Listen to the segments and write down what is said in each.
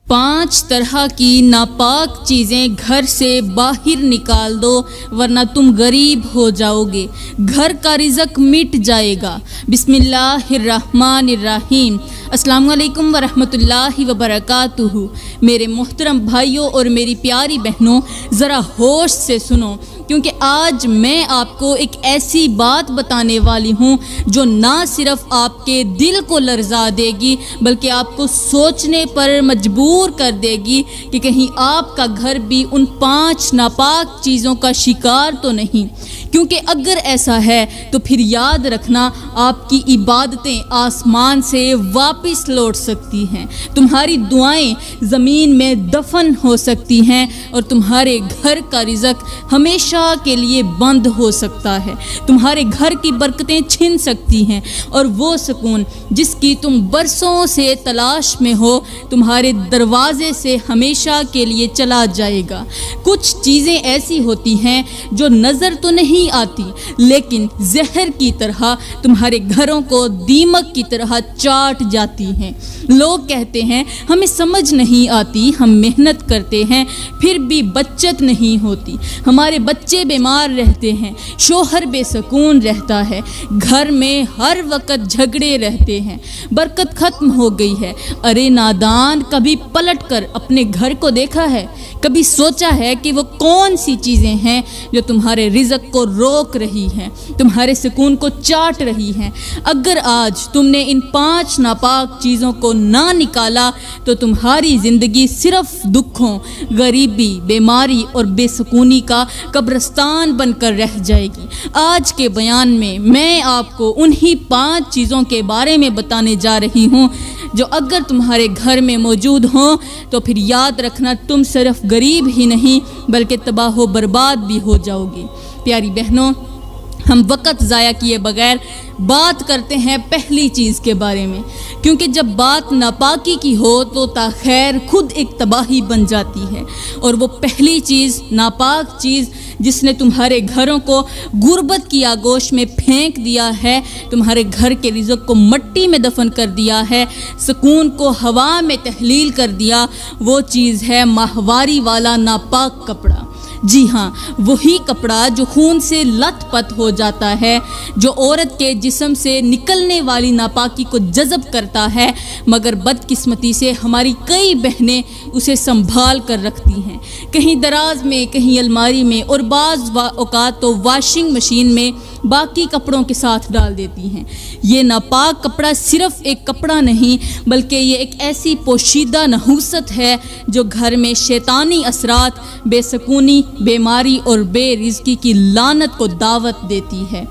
5 طرح کی ناپاک چیزیں گھر سے باہر نکال دو ورنہ تم غریب ہو جاؤ گے، گھر کا رزق مٹ جائے گا۔ بسم اللہ الرحمن الرحیم۔ السلام علیکم ورحمۃ اللہ وبرکاتہ۔ میرے محترم بھائیوں اور میری پیاری بہنوں، ذرا ہوش سے سنو، کیونکہ آج میں آپ کو ایک ایسی بات بتانے والی ہوں جو نہ صرف آپ کے دل کو لرزا دے گی بلکہ آپ کو سوچنے پر مجبور کر دے گی کہ کہیں آپ کا گھر بھی ان 5 ناپاک چیزوں کا شکار تو نہیں، کیونکہ اگر ایسا ہے تو پھر یاد رکھنا آپ کی عبادتیں آسمان سے واپس لوٹ سکتی ہیں، تمہاری دعائیں زمین میں دفن ہو سکتی ہیں اور تمہارے گھر کا رزق ہمیشہ کے لیے بند ہو سکتا ہے، تمہارے گھر کی برکتیں چھن سکتی ہیں اور وہ سکون جس کی تم برسوں سے تلاش میں ہو تمہارے دروازے سے ہمیشہ کے لیے چلا جائے گا۔ کچھ چیزیں ایسی ہوتی ہیں جو نظر تو نہیں آتی لیکن زہر کی طرح تمہارے گھروں کو دیمک کی طرح چاٹ جاتی ہیں۔ لوگ کہتے ہیں ہمیں سمجھ نہیں آتی، ہم محنت کرتے ہیں پھر بھی بچت نہیں ہوتی، ہمارے بچے بیمار رہتے ہیں، شوہر بے سکون رہتا ہے، گھر میں ہر وقت جھگڑے رہتے ہیں، برکت ختم ہو گئی ہے۔ ارے نادان، کبھی پلٹ کر اپنے گھر کو دیکھا ہے؟ کبھی سوچا ہے کہ وہ کون سی چیزیں ہیں جو تمہارے رزق کو روک رہی ہیں، تمہارے سکون کو چاٹ رہی ہیں؟ اگر آج تم نے ان 5 ناپاک چیزوں کو نہ نکالا تو تمہاری زندگی صرف دکھوں، غریبی، بیماری اور بے سکونی کا قبرستان بن کر رہ جائے گی۔ آج کے بیان میں آپ کو انہی 5 چیزوں کے بارے میں بتانے جا رہی ہوں جو اگر تمہارے گھر میں موجود ہوں تو پھر یاد رکھنا تم صرف غریب ہی نہیں بلکہ تباہ و برباد بھی ہو جاؤ گی۔ پیاری بہنوں، ہم وقت ضائع کیے بغیر بات کرتے ہیں پہلی چیز کے بارے میں، کیونکہ جب بات ناپاکی کی ہو تو تاخیر خود ایک تباہی بن جاتی ہے، اور وہ پہلی چیز، ناپاک چیز جس نے تمہارے گھروں کو غربت کی آغوش میں پھینک دیا ہے، تمہارے گھر کے رزق کو مٹی میں دفن کر دیا ہے، سکون کو ہوا میں تحلیل کر دیا، وہ چیز ہے ماہواری والا ناپاک کپڑا۔ جی ہاں، وہی کپڑا جو خون سے لت پت ہو جاتا ہے، جو عورت کے جسم سے نکلنے والی ناپاکی کو جذب کرتا ہے، مگر بدقسمتی سے ہماری کئی بہنیں اسے سنبھال کر رکھتی ہیں، کہیں دراز میں، کہیں الماری میں، اور بعض اوقات تو واشنگ مشین میں باقی کپڑوں کے ساتھ ڈال دیتی ہیں۔ یہ ناپاک کپڑا صرف ایک کپڑا نہیں بلکہ یہ ایک ایسی پوشیدہ نحوست ہے جو گھر میں شیطانی اثرات، بے سکونی، بیماری اور بے رزقی کی لعنت کو دعوت دیتی ہے۔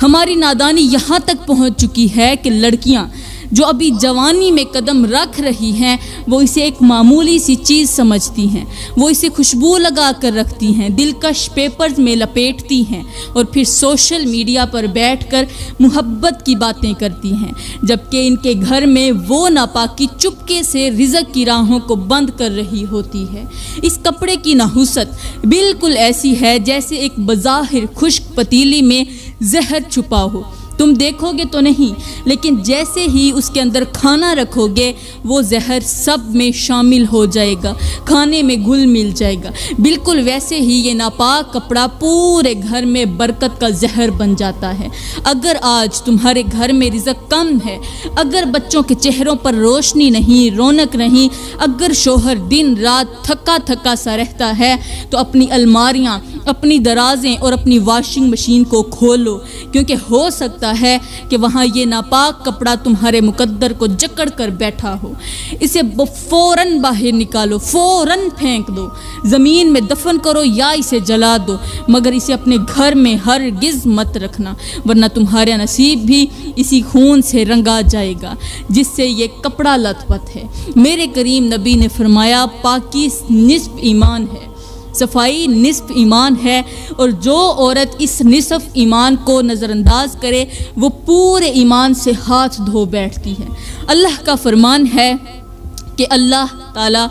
ہماری نادانی یہاں تک پہنچ چکی ہے کہ لڑکیاں جو ابھی جوانی میں قدم رکھ رہی ہیں وہ اسے ایک معمولی سی چیز سمجھتی ہیں، وہ اسے خوشبو لگا کر رکھتی ہیں، دلکش پیپرز میں لپیٹتی ہیں اور پھر سوشل میڈیا پر بیٹھ کر محبت کی باتیں کرتی ہیں، جبکہ ان کے گھر میں وہ ناپاکی چپکے سے رزق کی راہوں کو بند کر رہی ہوتی ہے۔ اس کپڑے کی نحوست بالکل ایسی ہے جیسے ایک بظاہر خشک پتیلی میں زہر چھپا ہو، تم دیکھو گے تو نہیں لیکن جیسے ہی اس کے اندر کھانا رکھو گے وہ زہر سب میں شامل ہو جائے گا، کھانے میں گھل مل جائے گا۔ بالکل ویسے ہی یہ ناپاک کپڑا پورے گھر میں برکت کا زہر بن جاتا ہے۔ اگر آج تمہارے گھر میں رزق کم ہے، اگر بچوں کے چہروں پر روشنی نہیں، رونق نہیں، اگر شوہر دن رات تھکا تھکا سا رہتا ہے تو اپنی الماریاں، اپنی درازیں اور اپنی واشنگ مشین کو کھولو، کیونکہ ہو سکتا ہے کہ وہاں یہ ناپاک کپڑا تمہارے مقدر کو جکڑ کر بیٹھا ہو۔ اسے فوراً باہر نکالو، فوراً پھینک دو، زمین میں دفن کرو یا اسے جلا دو، مگر اسے اپنے گھر میں ہرگز مت رکھنا ورنہ تمہارا نصیب بھی اسی خون سے رنگا جائے گا جس سے یہ کپڑا لت پت ہے۔ میرے کریم نبی نے فرمایا پاکی نصف ایمان ہے، صفائی نصف ایمان ہے، اور جو عورت اس نصف ایمان کو نظر انداز کرے وہ پورے ایمان سے ہاتھ دھو بیٹھتی ہے۔ اللہ کا فرمان ہے کہ اللہ تعالیٰ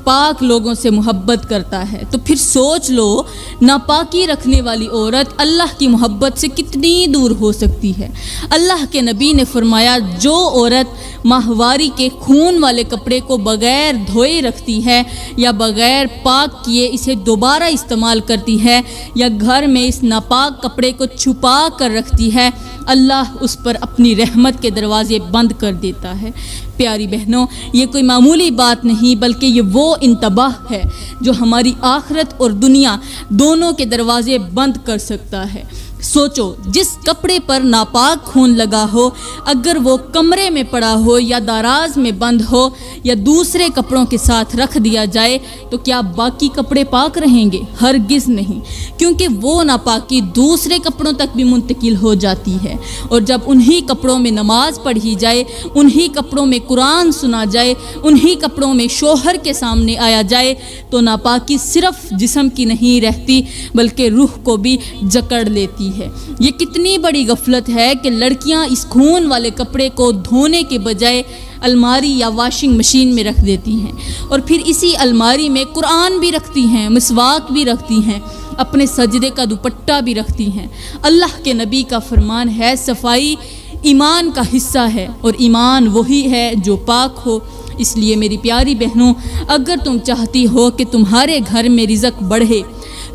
پاک لوگوں سے محبت کرتا ہے، تو پھر سوچ لو ناپاکی رکھنے والی عورت اللہ کی محبت سے کتنی دور ہو سکتی ہے۔ اللہ کے نبی نے فرمایا جو عورت ماہواری کے خون والے کپڑے کو بغیر دھوئے رکھتی ہے یا بغیر پاک کیے اسے دوبارہ استعمال کرتی ہے یا گھر میں اس ناپاک کپڑے کو چھپا کر رکھتی ہے، اللہ اس پر اپنی رحمت کے دروازے بند کر دیتا ہے۔ پیاری بہنوں، یہ کوئی معمولی بات نہیں بلکہ یہ وہ انتباہ ہے جو ہماری آخرت اور دنیا دونوں کے دروازے بند کر سکتا ہے۔ سوچو جس کپڑے پر ناپاک خون لگا ہو اگر وہ کمرے میں پڑا ہو یا دراز میں بند ہو یا دوسرے کپڑوں کے ساتھ رکھ دیا جائے تو کیا باقی کپڑے پاک رہیں گے؟ ہرگز نہیں، کیونکہ وہ ناپاکی دوسرے کپڑوں تک بھی منتقل ہو جاتی ہے، اور جب انہی کپڑوں میں نماز پڑھی جائے، انہی کپڑوں میں قرآن سنا جائے، انہی کپڑوں میں شوہر کے سامنے آیا جائے تو ناپاکی صرف جسم کی نہیں رہتی بلکہ روح کو بھی جکڑ لیتی ہے۔ یہ کتنی بڑی غفلت ہے کہ لڑکیاں اس خون والے کپڑے کو دھونے کے بجائے الماری یا واشنگ مشین میں رکھ دیتی ہیں، اور پھر اسی الماری میں قرآن بھی رکھتی ہیں، مسواک بھی رکھتی ہیں، اپنے سجدے کا دوپٹہ بھی رکھتی ہیں۔ اللہ کے نبی کا فرمان ہے صفائی ایمان کا حصہ ہے، اور ایمان وہی ہے جو پاک ہو۔ اس لیے میری پیاری بہنوں، اگر تم چاہتی ہو کہ تمہارے گھر میں رزق بڑھے،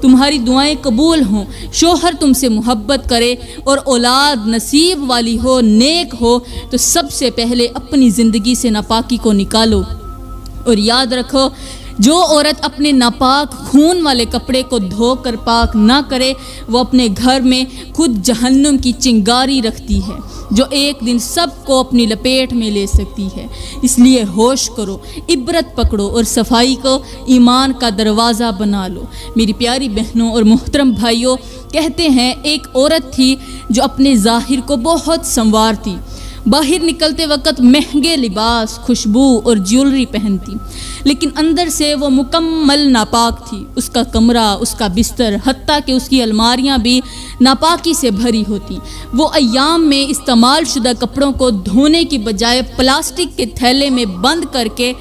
تمہاری دعائیں قبول ہوں، شوہر تم سے محبت کرے اور اولاد نصیب والی ہو، نیک ہو، تو سب سے پہلے اپنی زندگی سے ناپاکی کو نکالو۔ اور یاد رکھو جو عورت اپنے ناپاک خون والے کپڑے کو دھو کر پاک نہ کرے وہ اپنے گھر میں خود جہنم کی چنگاری رکھتی ہے جو ایک دن سب کو اپنی لپیٹ میں لے سکتی ہے۔ اس لیے ہوش کرو، عبرت پکڑو اور صفائی کو ایمان کا دروازہ بنا لو۔ میری پیاری بہنوں اور محترم بھائیوں، کہتے ہیں ایک عورت تھی جو اپنے ظاہر کو بہت سنوارتی، باہر نکلتے وقت مہنگے لباس، خوشبو اور جیولری پہنتی، لیکن اندر سے وہ مکمل ناپاک تھی۔ اس کا کمرہ، اس کا بستر، حتیٰ کہ اس کی الماریاں بھی ناپاکی سے بھری ہوتی۔ وہ ایام میں استعمال شدہ کپڑوں کو دھونے کی بجائے پلاسٹک کے تھیلے میں بند کر کے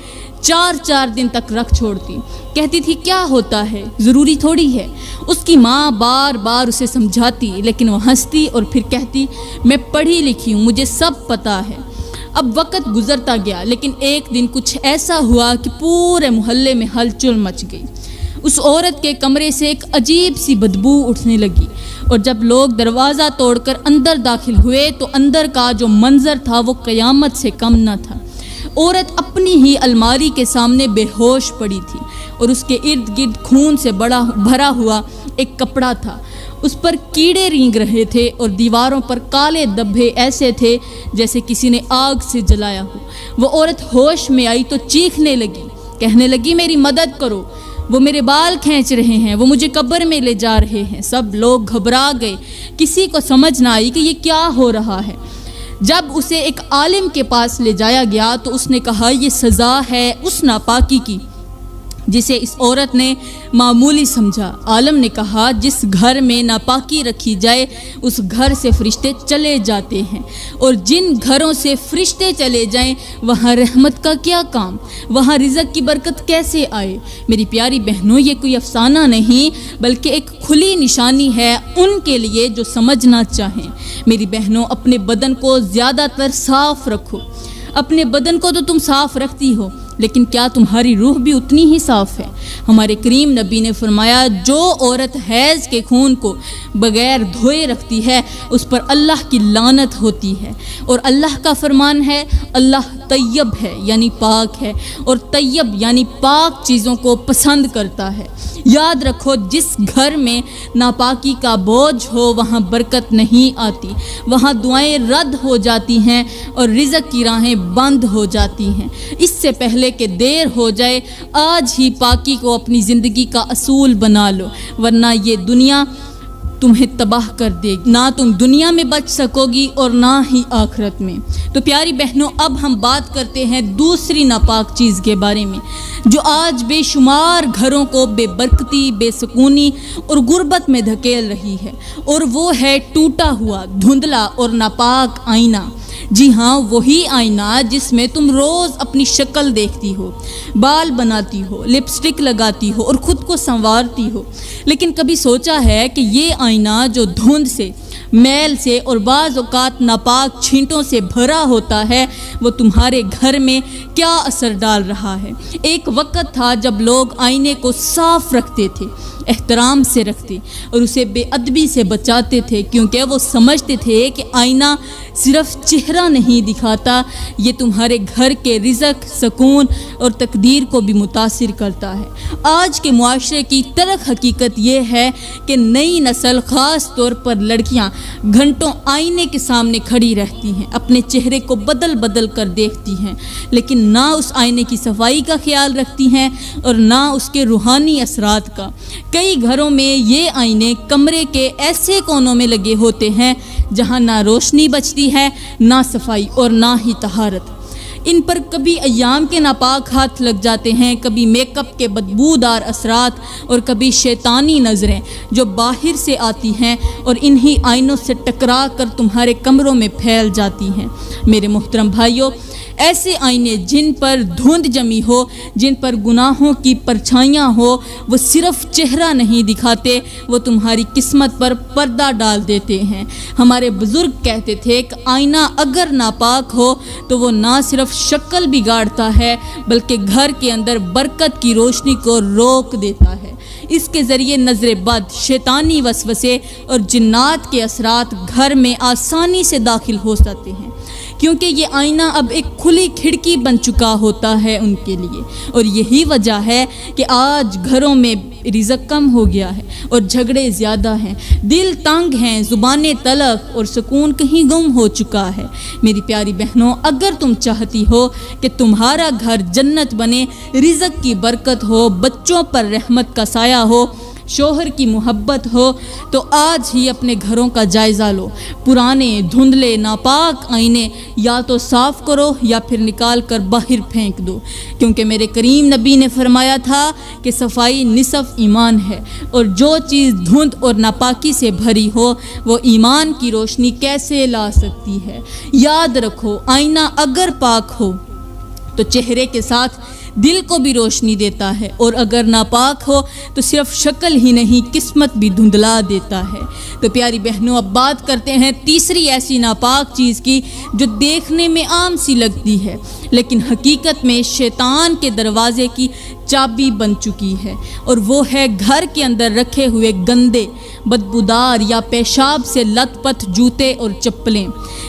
4 دن تک رکھ چھوڑتی۔ کہتی تھی کیا ہوتا ہے، ضروری تھوڑی ہے۔ اس کی ماں بار بار اسے سمجھاتی لیکن وہ ہنستی اور پھر کہتی میں پڑھی لکھی ہوں، مجھے سب پتہ ہے۔ اب وقت گزرتا گیا لیکن ایک دن کچھ ایسا ہوا کہ پورے محلے میں ہلچل مچ گئی۔ اس عورت کے کمرے سے ایک عجیب سی بدبو اٹھنے لگی، اور جب لوگ دروازہ توڑ کر اندر داخل ہوئے تو اندر کا جو منظر تھا وہ قیامت سے کم نہ تھا۔ عورت اپنی ہی الماری کے سامنے بے ہوش پڑی تھی، اور اس کے ارد گرد خون سے بھرا ہوا ایک کپڑا تھا۔ اس پر کیڑے رینگ رہے تھے اور دیواروں پر کالے دھبے ایسے تھے جیسے کسی نے آگ سے جلایا ہو۔ وہ عورت ہوش میں آئی تو چیخنے لگی، کہنے لگی میری مدد کرو، وہ میرے بال کھینچ رہے ہیں، وہ مجھے قبر میں لے جا رہے ہیں۔ سب لوگ گھبرا گئے، کسی کو سمجھ نہ آئی کہ یہ کیا ہو رہا ہے۔ جب اسے ایک عالم کے پاس لے جایا گیا تو اس نے کہا یہ سزا ہے اس ناپاکی کی جسے اس عورت نے معمولی سمجھا۔ عالم نے کہا جس گھر میں ناپاکی رکھی جائے اس گھر سے فرشتے چلے جاتے ہیں، اور جن گھروں سے فرشتے چلے جائیں وہاں رحمت کا کیا کام، وہاں رزق کی برکت کیسے آئے۔ میری پیاری بہنوں، یہ کوئی افسانہ نہیں بلکہ ایک کھلی نشانی ہے ان کے لیے جو سمجھنا چاہیں۔ میری بہنوں، اپنے بدن کو زیادہ تر صاف رکھو۔ اپنے بدن کو تو تم صاف رکھتی ہو، لیکن کیا تمہاری روح بھی اتنی ہی صاف ہے؟ ہمارے کریم نبی نے فرمایا جو عورت حیض کے خون کو بغیر دھوئے رکھتی ہے اس پر اللہ کی لعنت ہوتی ہے، اور اللہ کا فرمان ہے اللہ طیب ہے یعنی پاک ہے، اور طیب یعنی پاک چیزوں کو پسند کرتا ہے۔ یاد رکھو جس گھر میں ناپاکی کا بوجھ ہو وہاں برکت نہیں آتی، وہاں دعائیں رد ہو جاتی ہیں اور رزق کی راہیں بند ہو جاتی ہیں۔ اس سے پہلے کہ دیر ہو جائے آج ہی پاکی کو اپنی زندگی کا اصول بنا لو، ورنہ یہ دنیا تمہیں تباہ کر دے گی۔ نہ تم دنیا میں بچ سکو گی اور نہ ہی آخرت میں۔ تو پیاری بہنوں، اب ہم بات کرتے ہیں دوسری ناپاک چیز کے بارے میں جو آج بے شمار گھروں کو بے برکتی، بے سکونی اور غربت میں دھکیل رہی ہے، اور وہ ہے ٹوٹا ہوا، دھندلا اور ناپاک آئینہ۔ جی ہاں، وہی آئینہ جس میں تم روز اپنی شکل دیکھتی ہو، بال بناتی ہو، لپسٹک لگاتی ہو اور خود کو سنوارتی ہو۔ لیکن کبھی سوچا ہے کہ یہ آئینہ جو دھند سے، میل سے اور بعض اوقات ناپاک چھینٹوں سے بھرا ہوتا ہے، وہ تمہارے گھر میں کیا اثر ڈال رہا ہے؟ ایک وقت تھا جب لوگ آئینے کو صاف رکھتے تھے، احترام سے رکھتے اور اسے بے ادبی سے بچاتے تھے، کیونکہ وہ سمجھتے تھے کہ آئینہ صرف چہرہ نہیں دکھاتا، یہ تمہارے گھر کے رزق، سکون اور تقدیر کو بھی متاثر کرتا ہے۔ آج کے معاشرے کی تلخ حقیقت یہ ہے کہ نئی نسل، خاص طور پر لڑکیاں، گھنٹوں آئینے کے سامنے کھڑی رہتی ہیں، اپنے چہرے کو بدل بدل کر دیکھتی ہیں، لیکن نہ اس آئینے کی صفائی کا خیال رکھتی ہیں اور نہ اس کے روحانی اثرات کا۔ کئی گھروں میں یہ آئینے کمرے کے ایسے کونوں میں لگے ہوتے ہیں جہاں نہ روشنی بچتی ہے، نہ صفائی اور نہ ہی طہارت۔ ان پر کبھی ایام کے ناپاک ہاتھ لگ جاتے ہیں، کبھی میک اپ کے بدبودار اثرات اور کبھی شیطانی نظریں جو باہر سے آتی ہیں اور انہی آئینوں سے ٹکرا کر تمہارے کمروں میں پھیل جاتی ہیں۔ میرے محترم بھائیوں، ایسے آئینے جن پر دھند جمی ہو، جن پر گناہوں کی پرچھائیاں ہو، وہ صرف چہرہ نہیں دکھاتے، وہ تمہاری قسمت پر پردہ ڈال دیتے ہیں۔ ہمارے بزرگ کہتے تھے کہ آئینہ اگر ناپاک ہو تو وہ نہ صرف شکل بگاڑتا ہے بلکہ گھر کے اندر برکت کی روشنی کو روک دیتا ہے۔ اس کے ذریعے نظر بد، شیطانی وسوسے اور جنات کے اثرات گھر میں آسانی سے داخل ہو سکتے ہیں، کیونکہ یہ آئینہ اب ایک کھلی کھڑکی بن چکا ہوتا ہے ان کے لیے۔ اور یہی وجہ ہے کہ آج گھروں میں رزق کم ہو گیا ہے اور جھگڑے زیادہ ہیں، دل تنگ ہیں، زبانیں تلخ اور سکون کہیں گم ہو چکا ہے۔ میری پیاری بہنوں، اگر تم چاہتی ہو کہ تمہارا گھر جنت بنے، رزق کی برکت ہو، بچوں پر رحمت کا سایہ ہو، شوہر کی محبت ہو، تو آج ہی اپنے گھروں کا جائزہ لو۔ پرانے دھندلے ناپاک آئینے یا تو صاف کرو یا پھر نکال کر باہر پھینک دو، کیونکہ میرے کریم نبی نے فرمایا تھا کہ صفائی نصف ایمان ہے، اور جو چیز دھند اور ناپاکی سے بھری ہو وہ ایمان کی روشنی کیسے لا سکتی ہے؟ یاد رکھو، آئینہ اگر پاک ہو تو چہرے کے ساتھ دل کو بھی روشنی دیتا ہے، اور اگر ناپاک ہو تو صرف شکل ہی نہیں، قسمت بھی دھندلا دیتا ہے۔ تو پیاری بہنوں، اب بات کرتے ہیں تیسری ایسی ناپاک چیز کی جو دیکھنے میں عام سی لگتی ہے لیکن حقیقت میں شیطان کے دروازے کی چابی بن چکی ہے، اور وہ ہے گھر کے اندر رکھے ہوئے گندے، بدبودار یا پیشاب سے لت پت جوتے اور چپلیں۔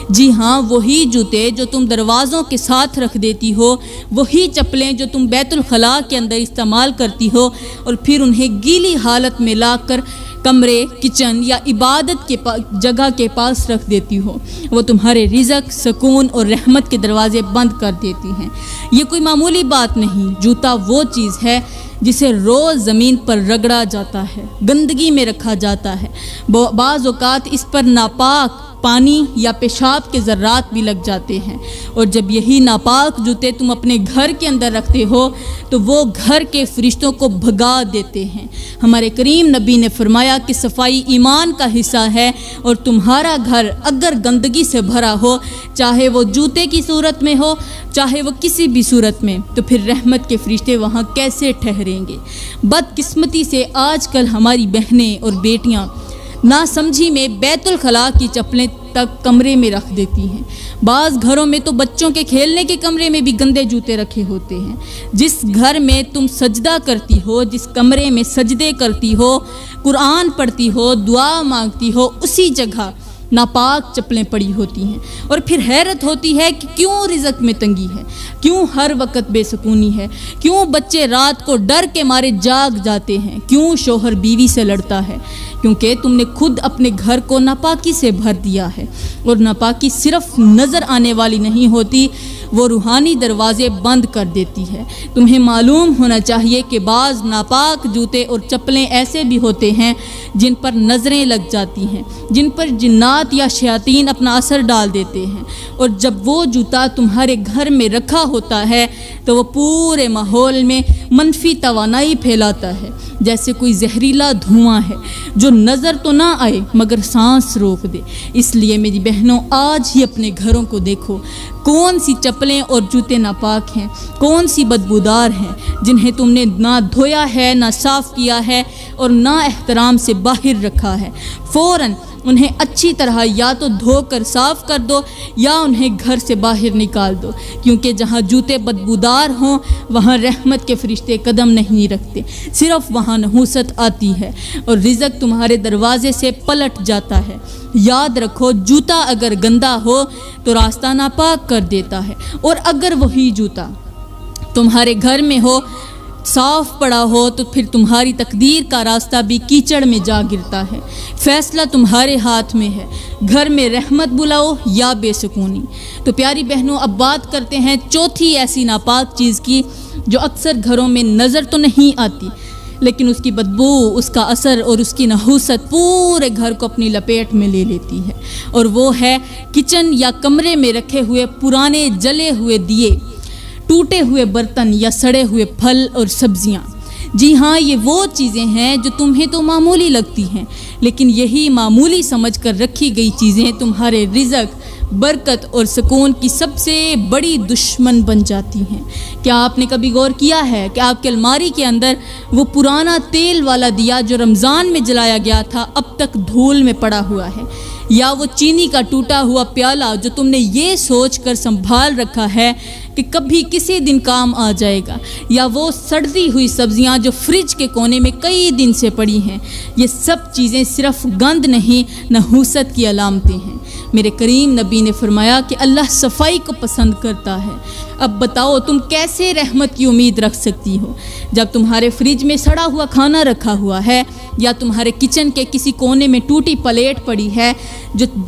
جی ہاں، وہی جوتے جو تم دروازوں کے ساتھ رکھ دیتی ہو، وہی چپلیں جو تم بیت الخلاء کے اندر استعمال کرتی ہو اور پھر انہیں گیلی حالت میں لا کر کمرے، کچن یا عبادت کے جگہ کے پاس رکھ دیتی ہو، وہ تمہارے رزق، سکون اور رحمت کے دروازے بند کر دیتی ہیں۔ یہ کوئی معمولی بات نہیں، جوتا وہ چیز ہے جسے روز زمین پر رگڑا جاتا ہے، گندگی میں رکھا جاتا ہے، بعض اوقات اس پر ناپاک پانی یا پیشاب کے ذرات بھی لگ جاتے ہیں، اور جب یہی ناپاک جوتے تم اپنے گھر کے اندر رکھتے ہو تو وہ گھر کے فرشتوں کو بھگا دیتے ہیں۔ ہمارے کریم نبی نے فرمایا کہ صفائی ایمان کا حصہ ہے، اور تمہارا گھر اگر گندگی سے بھرا ہو، چاہے وہ جوتے کی صورت میں ہو، چاہے وہ کسی بھی صورت میں، تو پھر رحمت کے فرشتے وہاں کیسے ٹھہریں گے؟ بدقسمتی سے آج کل ہماری بہنیں اور بیٹیاں ناسمجھی میں بیت الخلاء کی چپلیں تک کمرے میں رکھ دیتی ہیں۔ بعض گھروں میں تو بچوں کے کھیلنے کے کمرے میں بھی گندے جوتے رکھے ہوتے ہیں۔ جس گھر میں تم سجدہ کرتی ہو، جس کمرے میں سجدے کرتی ہو، قرآن پڑھتی ہو، دعا مانگتی ہو، اسی جگہ ناپاک چپلیں پڑی ہوتی ہیں، اور پھر حیرت ہوتی ہے کہ کیوں رزق میں تنگی ہے، کیوں ہر وقت بے سکونی ہے، کیوں بچے رات کو ڈر کے مارے جاگ جاتے ہیں، کیوں شوہر بیوی سے لڑتا ہے؟ کیونکہ تم نے خود اپنے گھر کو ناپاکی سے بھر دیا ہے، اور ناپاکی صرف نظر آنے والی نہیں ہوتی، وہ روحانی دروازے بند کر دیتی ہے۔ تمہیں معلوم ہونا چاہیے کہ بعض ناپاک جوتے اور چپلیں ایسے بھی ہوتے ہیں جن پر نظریں لگ جاتی ہیں، جن پر جنات یا شیاطین اپنا اثر ڈال دیتے ہیں، اور جب وہ جوتا تمہارے گھر میں رکھا ہوتا ہے، تو وہ پورے ماحول میں منفی توانائی پھیلاتا ہے، جیسے کوئی زہریلا دھواں ہے جو نظر تو نہ آئے مگر سانس روک دے۔ اس لیے میری بہنوں، آج ہی اپنے گھروں کو دیکھو، کون سی چپلیں اور جوتے ناپاک ہیں، کون سی بدبودار ہیں جنہیں تم نے نہ دھویا ہے، نہ صاف کیا ہے اور نہ احترام سے باہر رکھا ہے۔ فوراً انہیں اچھی طرح یا تو دھو کر صاف کر دو یا انہیں گھر سے باہر نکال دو، کیونکہ جہاں جوتے بدبودار ہوں وہاں رحمت کے فرشتے قدم نہیں رکھتے، صرف وہاں نحوست آتی ہے اور رزق تمہارے دروازے سے پلٹ جاتا ہے۔ یاد رکھو، جوتا اگر گندا ہو تو راستہ ناپاک کر دیتا ہے، اور اگر وہی جوتا تمہارے گھر میں ہو، صاف پڑا ہو، تو پھر تمہاری تقدیر کا راستہ بھی کیچڑ میں جا گرتا ہے۔ فیصلہ تمہارے ہاتھ میں ہے، گھر میں رحمت بلاؤ یا بے سکونی۔ تو پیاری بہنوں، اب بات کرتے ہیں چوتھی ایسی ناپاک چیز کی جو اکثر گھروں میں نظر تو نہیں آتی، لیکن اس کی بدبو، اس کا اثر اور اس کی نحوست پورے گھر کو اپنی لپیٹ میں لے لیتی ہے، اور وہ ہے کچن یا کمرے میں رکھے ہوئے پرانے جلے ہوئے دیے، ٹوٹے ہوئے برتن یا سڑے ہوئے پھل اور سبزیاں۔ جی ہاں، یہ وہ چیزیں ہیں جو تمہیں تو معمولی لگتی ہیں، لیکن یہی معمولی سمجھ کر رکھی گئی چیزیں تمہارے رزق، برکت اور سکون کی سب سے بڑی دشمن بن جاتی ہیں۔ کیا آپ نے کبھی غور کیا ہے کہ آپ کے الماری کے اندر وہ پرانا تیل والا دیا جو رمضان میں جلایا گیا تھا اب تک دھول میں پڑا ہوا ہے، یا وہ چینی کا ٹوٹا ہوا پیالہ جو تم نے یہ سوچ کر سنبھال رکھا ہے کہ کبھی کسی دن کام آ جائے گا، یا وہ سڑتی ہوئی سبزیاں جو فریج کے کونے میں کئی دن سے پڑی ہیں؟ یہ سب چیزیں صرف گند نہیں، نحوست کی علامتیں ہیں۔ میرے کریم نبی نے فرمایا کہ اللہ صفائی کو پسند کرتا ہے۔ اب بتاؤ، تم کیسے رحمت کی امید رکھ سکتی ہو جب تمہارے فریج میں سڑا ہوا کھانا رکھا ہوا ہے، یا تمہارے کچن کے کسی کونے میں ٹوٹی پلیٹ پڑی ہے،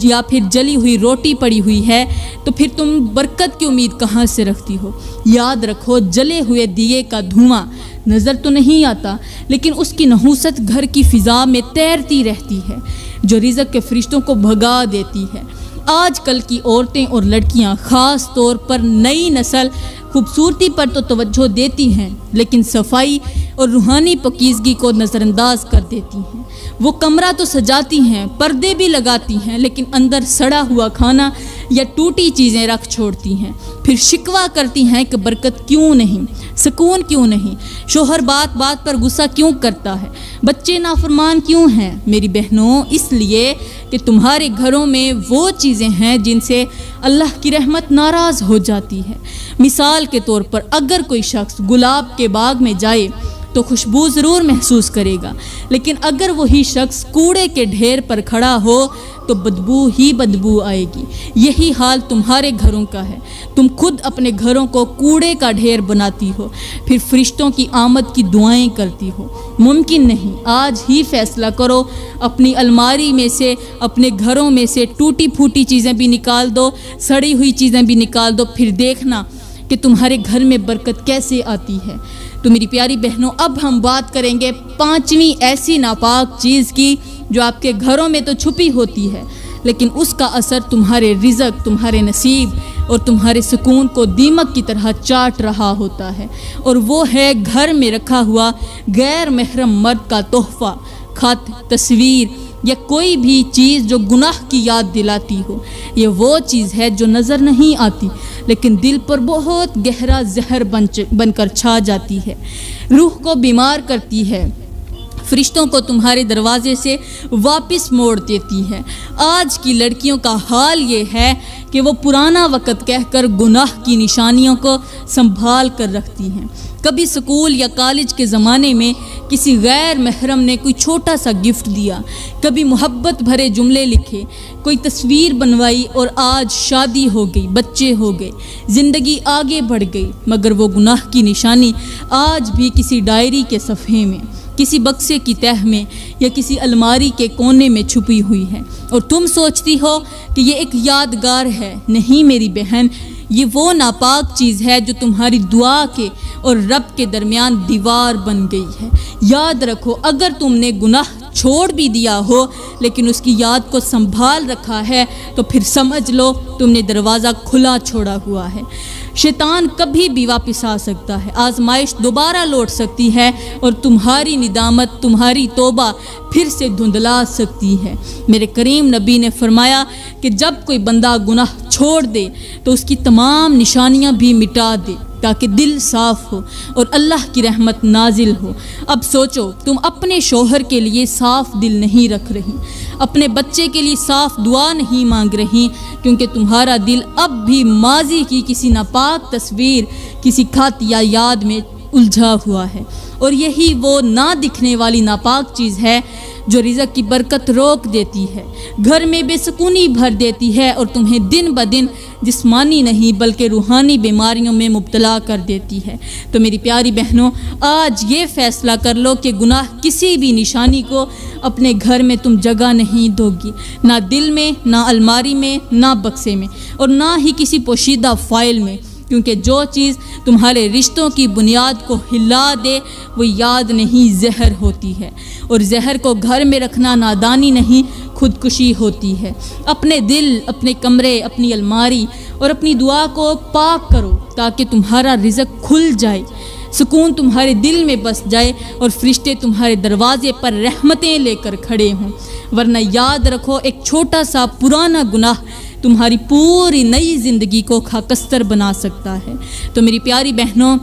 یا پھر جلی ہوئی روٹی پڑی ہوئی ہے؟ تو پھر تم برکت کی امید کہاں سے رکھتی ہو؟ یاد رکھو، جلے ہوئے دیے کا دھواں نظر تو نہیں آتا، لیکن اس کی نحوست گھر کی فضا میں تیرتی رہتی ہے، جو رزق کے فرشتوں کو بھگا دیتی ہے۔ آج کل کی عورتیں اور لڑکیاں، خاص طور پر نئی نسل، خوبصورتی پر تو توجہ دیتی ہیں، لیکن صفائی اور روحانی پاکیزگی کو نظر انداز کر دیتی ہیں۔ وہ کمرہ تو سجاتی ہیں، پردے بھی لگاتی ہیں، لیکن اندر سڑا ہوا کھانا یا ٹوٹی چیزیں رکھ چھوڑتی ہیں۔ پھر شکوہ کرتی ہیں کہ برکت کیوں نہیں، سکون کیوں نہیں، شوہر بات بات پر غصہ کیوں کرتا ہے، بچے نافرمان کیوں ہیں؟ میری بہنوں، اس لیے کہ تمہارے گھروں میں وہ چیزیں ہیں جن سے اللہ کی رحمت ناراض ہو جاتی ہے۔ مثال کے طور پر، اگر کوئی شخص گلاب کے باغ میں جائے تو خوشبو ضرور محسوس کرے گا، لیکن اگر وہی شخص کوڑے کے ڈھیر پر کھڑا ہو تو بدبو ہی بدبو آئے گی۔ یہی حال تمہارے گھروں کا ہے۔ تم خود اپنے گھروں کو کوڑے کا ڈھیر بناتی ہو، پھر فرشتوں کی آمد کی دعائیں کرتی ہو۔ ممکن نہیں۔ آج ہی فیصلہ کرو، اپنی الماری میں سے، اپنے گھروں میں سے ٹوٹی پھوٹی چیزیں بھی نکال دو، سڑی ہوئی چیزیں بھی نکال دو، پھر دیکھنا کہ تمہارے گھر میں برکت کیسے آتی ہے۔ تو میری پیاری بہنوں، اب ہم بات کریں گے پانچویں ایسی ناپاک چیز کی جو آپ کے گھروں میں تو چھپی ہوتی ہے، لیکن اس کا اثر تمہارے رزق، تمہارے نصیب اور تمہارے سکون کو دیمک کی طرح چاٹ رہا ہوتا ہے، اور وہ ہے گھر میں رکھا ہوا غیر محرم مرد کا تحفہ، خط، تصویر یا کوئی بھی چیز جو گناہ کی یاد دلاتی ہو۔ یہ وہ چیز ہے جو نظر نہیں آتی، لیکن دل پر بہت گہرا زہر بن کر چھا جاتی ہے، روح کو بیمار کرتی ہے، فرشتوں کو تمہارے دروازے سے واپس موڑ دیتی ہے۔ آج کی لڑکیوں کا حال یہ ہے کہ وہ پرانا وقت کہہ کر گناہ کی نشانیوں کو سنبھال کر رکھتی ہیں۔ کبھی اسکول یا کالج کے زمانے میں کسی غیر محرم نے کوئی چھوٹا سا گفٹ دیا، کبھی محبت بھرے جملے لکھے، کوئی تصویر بنوائی، اور آج شادی ہو گئی، بچے ہو گئے، زندگی آگے بڑھ گئی، مگر وہ گناہ کی نشانی آج بھی کسی ڈائری کے صفحے میں، کسی بکسے کی تہہ میں یا کسی الماری کے کونے میں چھپی ہوئی ہے، اور تم سوچتی ہو کہ یہ ایک یادگار ہے۔ نہیں میری بہن، یہ وہ ناپاک چیز ہے جو تمہاری دعا کے اور رب کے درمیان دیوار بن گئی ہے۔ یاد رکھو، اگر تم نے گناہ چھوڑ بھی دیا ہو لیکن اس کی یاد کو سنبھال رکھا ہے تو پھر سمجھ لو تم نے دروازہ کھلا چھوڑا ہوا ہے۔ شیطان کبھی بھی واپس آ سکتا ہے، آزمائش دوبارہ لوٹ سکتی ہے اور تمہاری ندامت، تمہاری توبہ پھر سے دھندلا سکتی ہے۔ میرے کریم نبی نے فرمایا کہ جب کوئی بندہ گناہ چھوڑ دے تو اس کی تمام نشانیاں بھی مٹا دے تاکہ دل صاف ہو اور اللہ کی رحمت نازل ہو۔ اب سوچو، تم اپنے شوہر کے لیے صاف دل نہیں رکھ رہی، اپنے بچے کے لیے صاف دعا نہیں مانگ رہی، کیونکہ تمہارا دل اب بھی ماضی کی کسی ناپاک تصویر، کسی خط یا یاد میں الجھا ہوا ہے، اور یہی وہ نہ دکھنے والی ناپاک چیز ہے جو رزق کی برکت روک دیتی ہے، گھر میں بے سکونی بھر دیتی ہے اور تمہیں دن بدن جسمانی نہیں بلکہ روحانی بیماریوں میں مبتلا کر دیتی ہے۔ تو میری پیاری بہنوں، آج یہ فیصلہ کر لو کہ گناہ کسی بھی نشانی کو اپنے گھر میں تم جگہ نہیں دو گی، نہ دل میں، نہ الماری میں، نہ بکسے میں، اور نہ ہی کسی پوشیدہ فائل میں، کیونکہ جو چیز تمہارے رشتوں کی بنیاد کو ہلا دے وہ یاد نہیں زہر ہوتی ہے، اور زہر کو گھر میں رکھنا نادانی نہیں خودکشی ہوتی ہے۔ اپنے دل، اپنے کمرے، اپنی الماری اور اپنی دعا کو پاک کرو تاکہ تمہارا رزق کھل جائے، سکون تمہارے دل میں بس جائے اور فرشتے تمہارے دروازے پر رحمتیں لے کر کھڑے ہوں، ورنہ یاد رکھو ایک چھوٹا سا پرانا گناہ تمہاری پوری نئی زندگی کو خاکستر بنا سکتا ہے۔ تو میری پیاری بہنوں،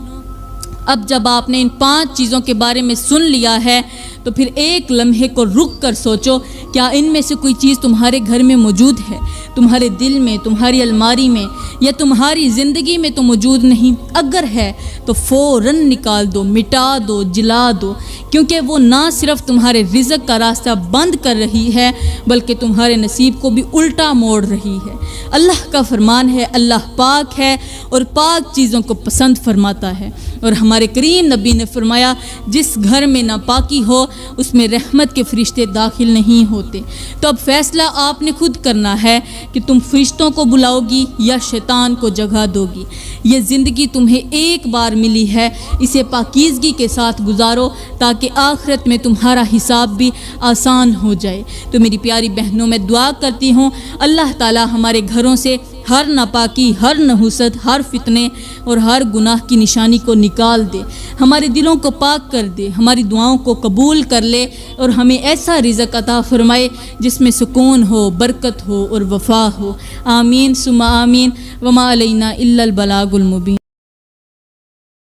اب جب آپ نے ان 5 چیزوں کے بارے میں سن لیا ہے تو پھر ایک لمحے کو رک کر سوچو، کیا ان میں سے کوئی چیز تمہارے گھر میں موجود ہے، تمہارے دل میں، تمہاری الماری میں، یا تمہاری زندگی میں تو موجود نہیں؟ اگر ہے تو فوراً نکال دو، مٹا دو، جلا دو، کیونکہ وہ نہ صرف تمہارے رزق کا راستہ بند کر رہی ہے بلکہ تمہارے نصیب کو بھی الٹا موڑ رہی ہے۔ اللہ کا فرمان ہے، اللہ پاک ہے اور پاک چیزوں کو پسند فرماتا ہے، اور ہمارے کریم نبی نے فرمایا جس گھر میں ناپاکی ہو اس میں رحمت کے فرشتے داخل نہیں ہوتے۔ تو اب فیصلہ آپ نے خود کرنا ہے کہ تم فرشتوں کو بلاؤ گی یا شیطان کو جگہ دو گی۔ یہ زندگی تمہیں ایک بار ملی ہے، اسے پاکیزگی کے ساتھ گزارو تاکہ آخرت میں تمہارا حساب بھی آسان ہو جائے۔ تو میری پیاری بہنوں، میں دعا کرتی ہوں اللہ تعالی ہمارے گھروں سے ہر ناپاکی، ہر نحوست، ہر فتنے اور ہر گناہ کی نشانی کو نکال دے، ہمارے دلوں کو پاک کر دے، ہماری دعاؤں کو قبول کر لے اور ہمیں ایسا رزق عطا فرمائے جس میں سکون ہو، برکت ہو اور وفا ہو۔ آمین ثم آمین، وما علینا الا البلاغ المبین۔